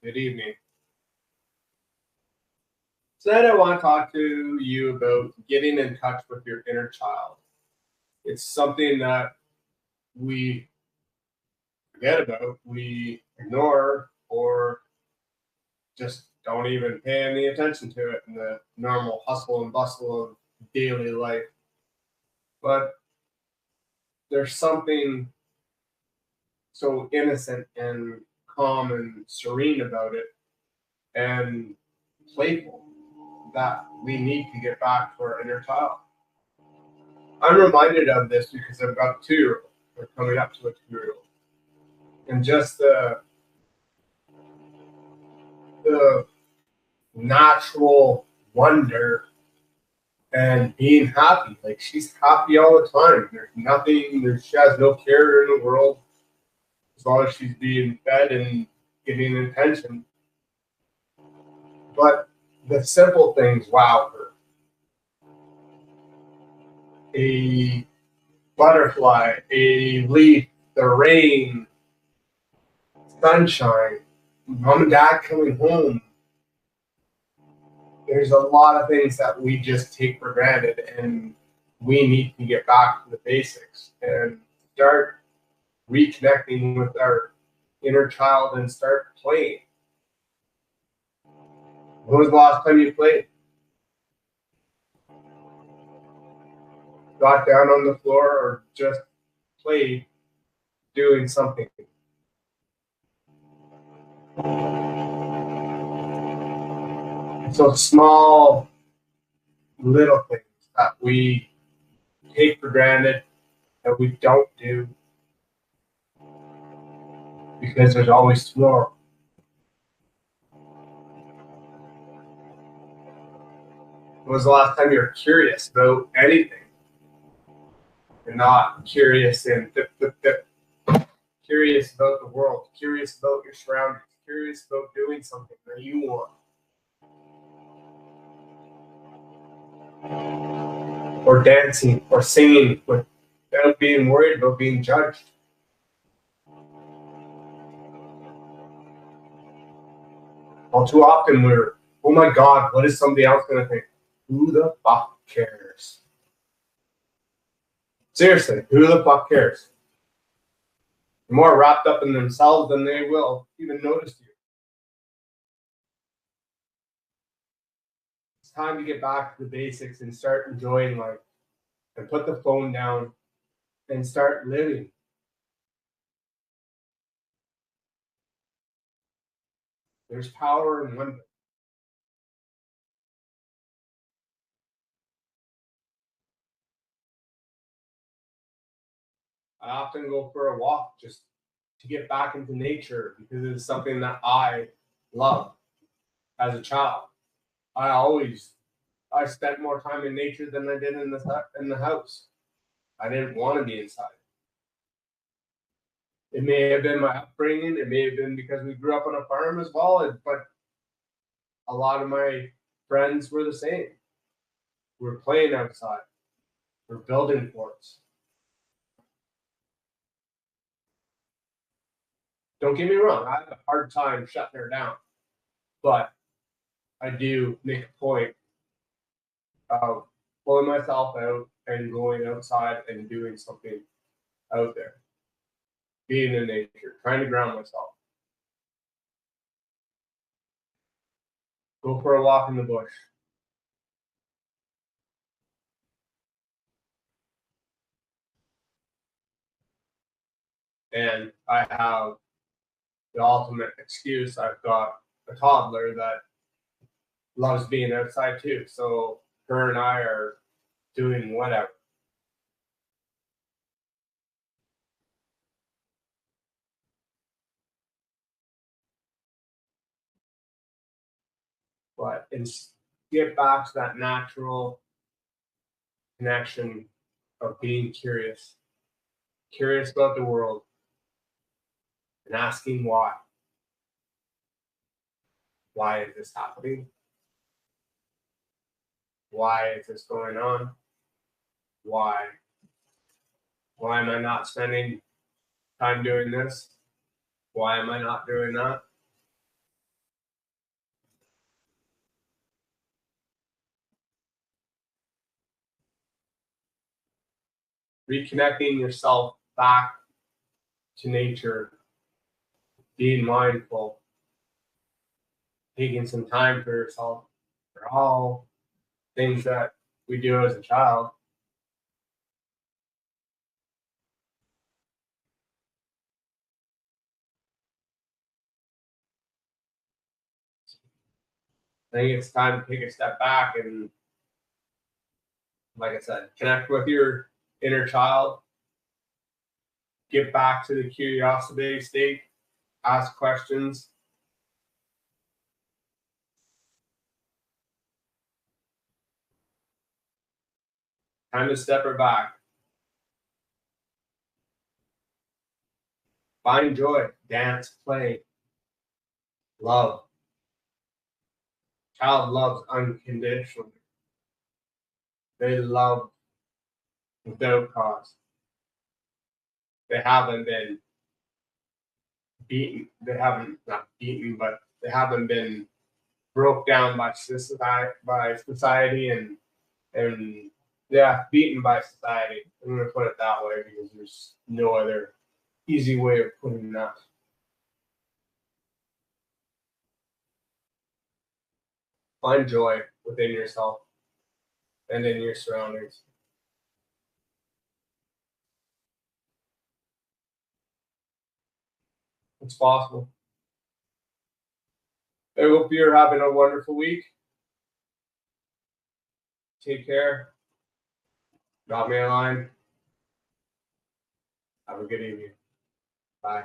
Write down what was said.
Good evening. Today I want to talk to you about getting in touch with your inner child. It's something that we forget about, we ignore, or just don't even pay any attention to it in the normal hustle and bustle of daily life. But there's something so innocent and calm and serene about it and playful that we need to get back to our inner child. I'm reminded of this because I've got a 2-year-old, or coming up to a 2-year-old, and just the natural wonder and being happy. Like, she's happy all the time. She has no care in the world as long as she's being fed and getting attention. But the simple things wow her. A butterfly, a leaf, the rain, sunshine, mom and dad coming home. There's a lot of things that we just take for granted, and we need to get back to the basics and start reconnecting with our inner child and start playing. When was the last time you played? Got down on the floor or just played doing something? So small, little things that we take for granted that we don't do because there's always tomorrow. When was the last time you were curious about anything? You're not curious and curious about the world, curious about your surroundings, curious about doing something that you want. Or dancing or singing without being worried about being judged. All too often we're, oh my God, what is somebody else going to think? Who the fuck cares? Seriously, who the fuck cares? They're more wrapped up in themselves than they will even notice you. It's time to get back to the basics and start enjoying life and put the phone down and start living. There's power in wonder. I often go for a walk just to get back into nature because it's something that I love as a child. I spent more time in nature than I did in the house. I didn't want to be inside. It may have been my upbringing. It may have been because we grew up on a farm as well. But a lot of my friends were the same. We're playing outside. We're building forts. Don't get me wrong. I have a hard time shutting her down. But I do make a point of pulling myself out and going outside and doing something out there. Being in nature, trying to ground myself. Go for a walk in the bush. And I have the ultimate excuse. I've got a toddler that loves being outside too. So her and I are doing whatever. But get back to that natural connection of being curious about the world and asking why. Why is this happening? Why is this going on? Why? Why am I not spending time doing this? Why am I not doing that? reconnecting yourself back to nature, being mindful, taking some time for yourself. They're all things that we do as a child. I think it's time to take a step back and, like I said, connect with your inner child, get back to the curiosity state, ask questions. Time to step it back. Find joy, dance, play, love. Child loves unconditionally. They love without cause. They haven't been beaten. They haven't not beaten, but they haven't been broke down by society and yeah, beaten by society. I'm gonna put it that way because there's no other easy way of putting that. Find joy within yourself and in your surroundings. It's possible. I hope you're having a wonderful week. Take care. Drop me a line. Have a good evening. Bye.